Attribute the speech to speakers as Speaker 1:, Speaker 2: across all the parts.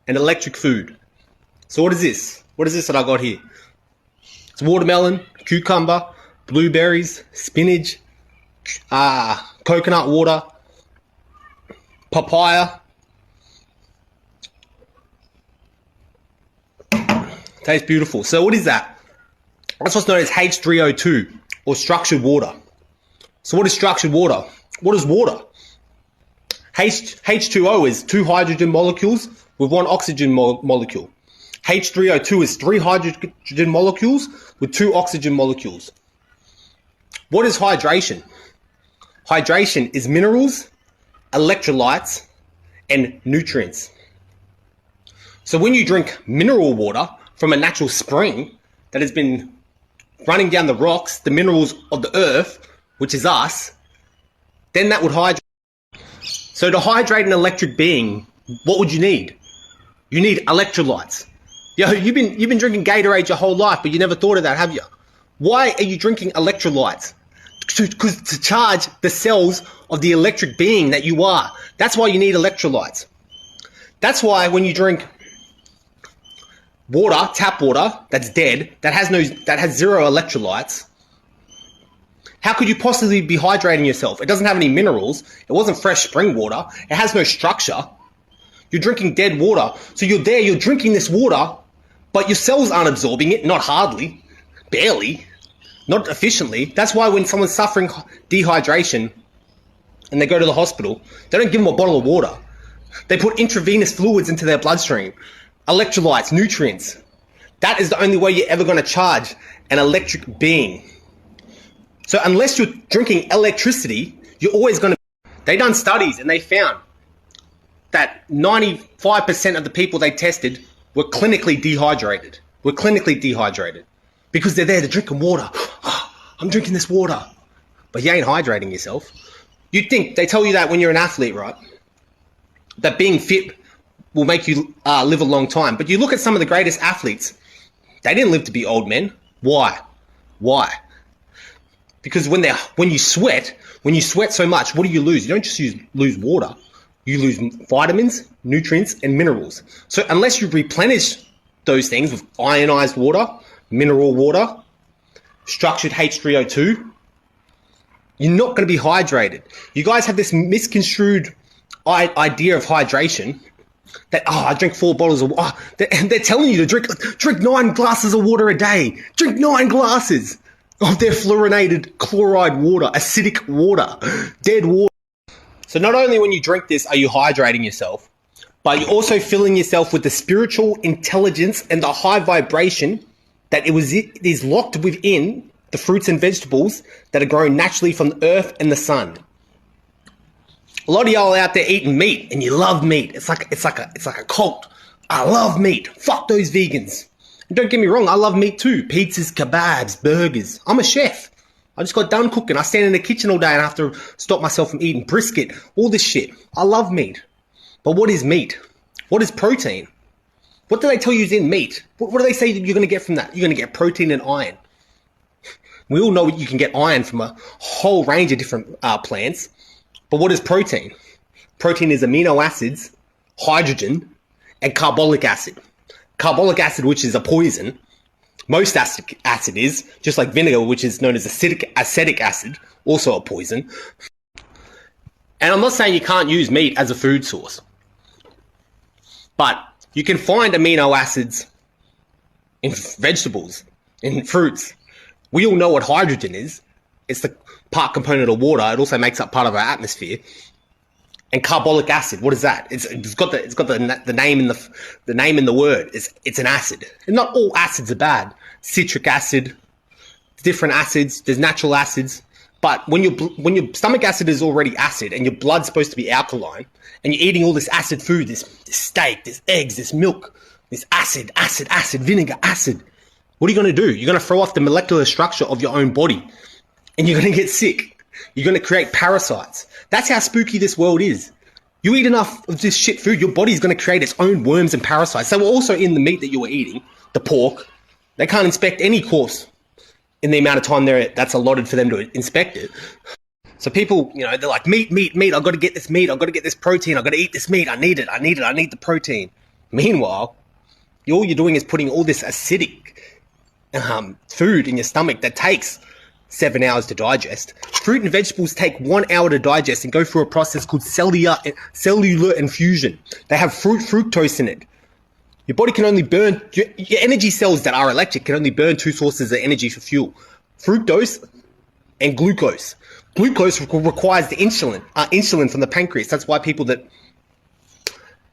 Speaker 1: and electric food. So what is this? What is this that I got here? It's watermelon, cucumber, blueberries, spinach, coconut water, papaya. Tastes beautiful. So what is that? That's what's known as H3O2, or structured water. So what is structured water? What is water? H2O is 2 hydrogen molecules with 1 oxygen molecule. H3O2 is 3 hydrogen molecules with 2 oxygen molecules. What is hydration? Hydration is minerals, electrolytes, and nutrients. So when you drink mineral water from a natural spring that has been running down the rocks, the minerals of the earth, which is us, then that would hydrate. So to hydrate an electric being, what would you need? You need electrolytes. Yo, you've been drinking Gatorade your whole life, but you never thought of that, have you? Why are you drinking electrolytes? To charge the cells of the electric being that you are. That's why you need electrolytes. That's why when you drink water, tap water, that's dead, that has 0 electrolytes, how could you possibly be hydrating yourself? It doesn't have any minerals. It wasn't fresh spring water. It has no structure. You're drinking dead water. So you're drinking this water, but your cells aren't absorbing it, not hardly, barely, not efficiently. That's why when someone's suffering dehydration and they go to the hospital, they don't give them a bottle of water. They put intravenous fluids into their bloodstream, electrolytes, nutrients. That is the only way you're ever going to charge an electric being. So unless you're drinking electricity, you're always going to... They done studies and they found that 95% of the people they tested were clinically dehydrated. Because they're there to drink water. I'm drinking this water. But you ain't hydrating yourself. You'd think, they tell you that when you're an athlete, right? That being fit will make you live a long time. But you look at some of the greatest athletes, they didn't live to be old men. Why? Because when you sweat so much, what do you lose? You don't just lose water. You lose vitamins, nutrients, and minerals. So unless you replenish those things with ionized water, mineral water, structured H3O2, you're not going to be hydrated. You guys have this misconstrued idea of hydration that, I drink 4 bottles of water. And they're telling you to drink 9 glasses of water a day. Drink 9 glasses of their fluorinated chloride water, acidic water, dead water. So not only when you drink this are you hydrating yourself, but you're also filling yourself with the spiritual intelligence and the high vibration that it is locked within the fruits and vegetables that are grown naturally from the earth and the sun. A lot of y'all out there eating meat and you love meat. It's like a cult. I love meat. Fuck those vegans. And don't get me wrong, I love meat too. Pizzas, kebabs, burgers. I'm a chef. I just got done cooking. I stand in the kitchen all day and I have to stop myself from eating brisket, all this shit. I love meat. But what is meat? What is protein? What do they tell you is in meat? What do they say that you're going to get from that? You're going to get protein and iron. We all know you can get iron from a whole range of different plants. But what is protein? Protein is amino acids, hydrogen, and carbolic acid. Carbolic acid, which is a poison. Most acid is, just like vinegar, which is known as acetic acid, also a poison. And I'm not saying you can't use meat as a food source. But you can find amino acids in vegetables, in fruits. We all know what hydrogen is. It's the part component of water. It also makes up part of our atmosphere. And carbolic acid, what is that? It's got the name in the word. It's an acid. And not all acids are bad. Citric acid, different acids. There's natural acids. But when your stomach acid is already acid and your blood's supposed to be alkaline, and you're eating all this acid food, this steak, this eggs, this milk, this acid, vinegar, acid, what are you going to do? You're going to throw off the molecular structure of your own body, and you're going to get sick. You're going to create parasites. That's how spooky this world is. You eat enough of this shit food, your body's going to create its own worms and parasites. They were also in the meat that you were eating, the pork. They can't inspect any corpse in the amount of time that's allotted for them to inspect it. So people, they're like, meat, I've got to get this meat, I've got to get this protein, I've got to eat this meat, I need it, I need the protein. Meanwhile, all you're doing is putting all this acidic food in your stomach that takes 7 hours to digest. Fruit and vegetables take 1 hour to digest and go through a process called cellular infusion. They have fructose in it. Your body can only burn, your energy cells that are electric can only burn 2 sources of energy for fuel: fructose and glucose. Glucose requires the insulin from the pancreas. That's why people that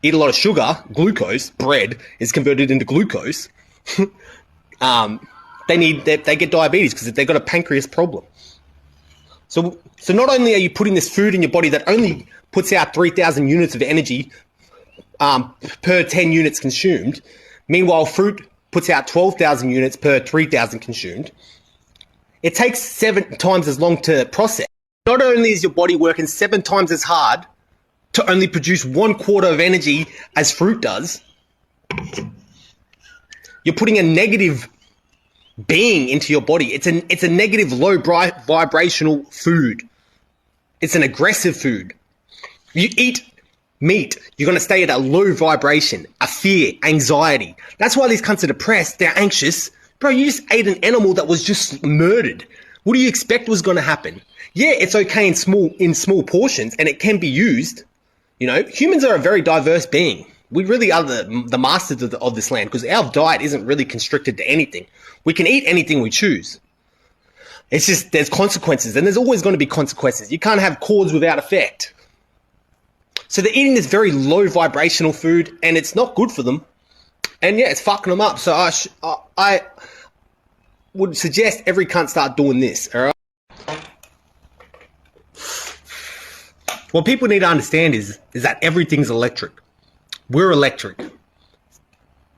Speaker 1: eat a lot of sugar, glucose, bread, is converted into glucose. They get diabetes because they've got a pancreas problem. So not only are you putting this food in your body that only puts out 3,000 units of energy per 10 units consumed, meanwhile fruit puts out 12,000 units per 3,000 consumed. It takes 7 times as long to process. Not only is your body working 7 times as hard to only produce 1/4 of energy as fruit does, you're putting a negative being into your body. It's a negative low vibrational food. It's an aggressive food. You eat meat, you're going to stay at a low vibration, a fear, anxiety. That's why these cunts are depressed, they're anxious. Bro, you just ate an animal that was just murdered. What do you expect was going to happen? Yeah, it's okay in small portions and it can be used. You know, humans are a very diverse being. We really are the masters of this land because our diet isn't really constricted to anything. We can eat anything we choose. It's just there's consequences, and there's always going to be consequences. You can't have cause without effect. So they're eating this very low vibrational food, and it's not good for them. And yeah, it's fucking them up. So I would suggest every cunt start doing this, all right? What people need to understand is that everything's electric. We're electric.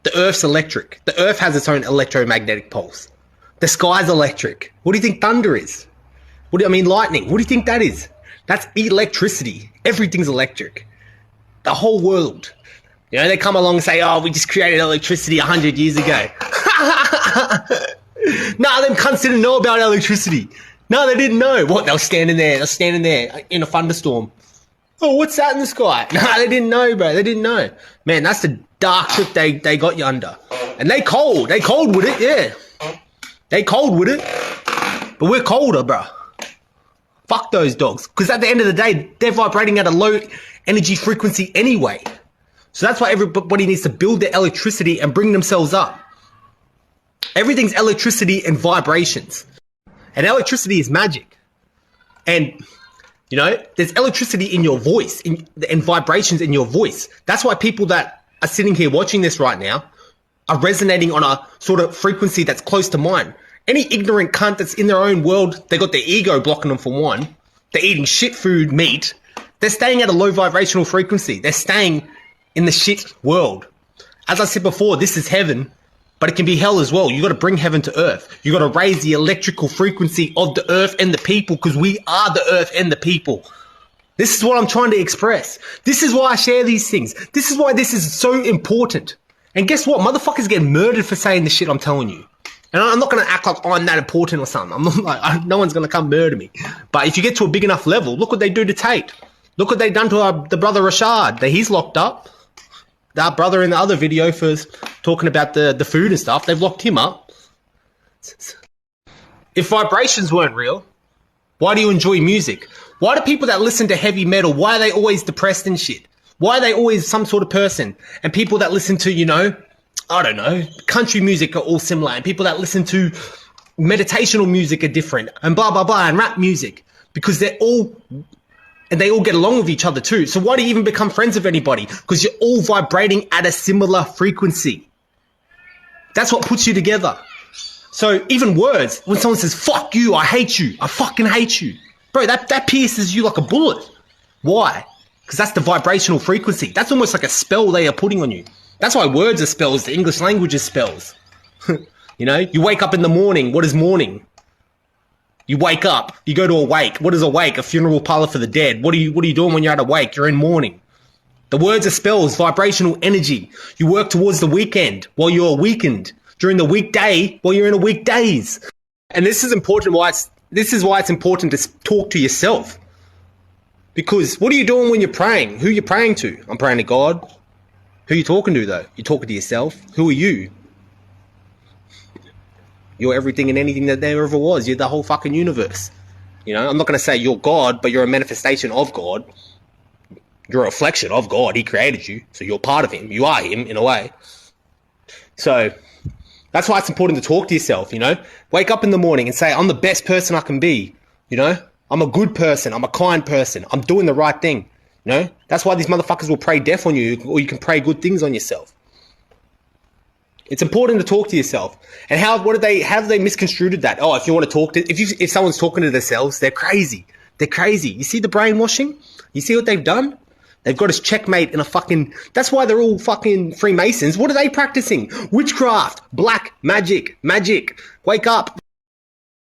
Speaker 1: The Earth's electric. The Earth has its own electromagnetic pulse. The sky's electric. What do you think thunder is? Lightning. What do you think that is? That's electricity. Everything's electric. The whole world. You know, they come along and say, oh, we just created electricity 100 years ago. Nah, them cunts didn't know about electricity. No, they didn't know. What? They were standing there in a thunderstorm. Oh, what's that in the sky? Nah, they didn't know, bro. They didn't know. Man, that's the dark trip they got you under. And they cold. They cold with it, yeah. They cold with it. But we're colder, bro. Fuck those dogs. Because at the end of the day, they're vibrating at a low energy frequency anyway. So that's why everybody needs to build their electricity and bring themselves up. Everything's electricity and vibrations. And electricity is magic. And, you know, there's electricity in your voice and vibrations in your voice. That's why people that are sitting here watching this right now are resonating on a sort of frequency that's close to mine. Any ignorant cunt that's in their own world, they got their ego blocking them for one. They're eating shit food, meat. They're staying at a low vibrational frequency. They're staying in the shit world. As I said before, this is heaven, but it can be hell as well. You got to bring heaven to earth. You got to raise the electrical frequency of the earth and the people, because we are the earth and the people. This is what I'm trying to express. This is why I share these things. This is why this is so important. And guess what? Motherfuckers get murdered for saying the shit I'm telling you. And I'm not going to act like I'm that important or something. I'm not like, no one's going to come murder me. But if you get to a big enough level, look what they do to Tate. Look what they done to the brother Rashad. He's locked up. That brother in the other video for talking about the food and stuff, they've locked him up. If vibrations weren't real, why do you enjoy music? Why do people that listen to heavy metal, why are they always depressed and shit? Why are they always some sort of person? And people that listen to, you know, I don't know, country music are all similar. And people that listen to meditational music are different. And blah, blah, blah, and rap music. Because they're all... And they all get along with each other too. So why do you even become friends with anybody? Because you're all vibrating at a similar frequency. That's what puts you together. So even words, when someone says, fuck you, I hate you, I fucking hate you. Bro, that pierces you like a bullet. Why? Because that's the vibrational frequency. That's almost like a spell they are putting on you. That's why words are spells, the English language is spells. You know, you wake up in the morning. What is morning? You wake up, you go to a wake. What is a wake? A funeral parlor for the dead. What are you doing when you're at a wake? You're in mourning. The words are spells, vibrational energy. You work towards the weekend while you're weakened. During the weekday while you're in a weekdays. And this is important. This is why it's important to talk to yourself. Because what are you doing when you're praying? Who are you praying to? I'm praying to God. Who are you talking to, though? You're talking to yourself. Who are you? You're everything and anything that there ever was. You're the whole fucking universe. You know, I'm not going to say you're God, but you're a manifestation of God. You're a reflection of God. He created you, so you're part of him. You are him, in a way. So that's why it's important to talk to yourself, you know? Wake up in the morning and say, I'm the best person I can be, you know? I'm a good person. I'm a kind person. I'm doing the right thing, you know? That's why these motherfuckers will pray death on you, or you can pray good things on yourself. It's important to talk to yourself. And how have they misconstrued that? Oh, if you want to talk to, if someone's talking to themselves, they're crazy. They're crazy. You see the brainwashing? You see what they've done? They've got us checkmate in a fucking... That's why they're all fucking Freemasons. What are they practicing? Witchcraft. Black. Magic. Wake up.